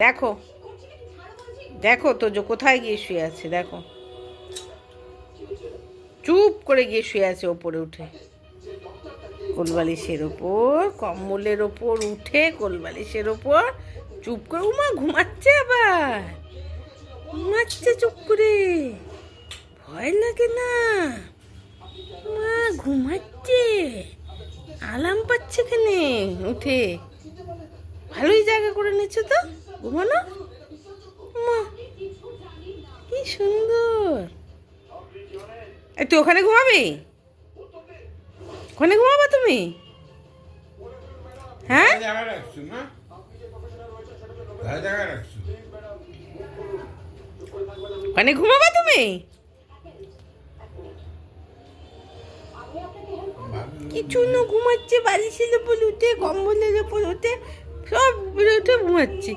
দেখো দেখো তো যে কোথায় গিয়ে শুয়ে আছে, দেখো চুপ করে গিয়ে শুয়ে আছে ওপরে উঠে, কোলবালিশের ওপর, কম্বলের ওপর উঠে কোলবালিশের ওপর চুপ করে। উমা ঘুমাচ্ছে, আবার ঘুমাচ্ছে চুপ করে, ভয় লাগে না? মা ঘুমাচ্ছে, আরাম পাচ্ছে এখানে উঠে, ভালোই জায়গা করে নিচ্ছে তো ঘুমানো। মা কি সুন্দর। তুই ওখানে ঘুমাবি? ওখানে ঘুমাবো তুমি? হ্যাঁ, ওখানে ঘুমাবা তুমি? কিছু না, ঘুমাচ্ছে বালিশের ওপর উঠে, কম্বলের ওপর উঠে, সব উঠে ঘুমাচ্ছে।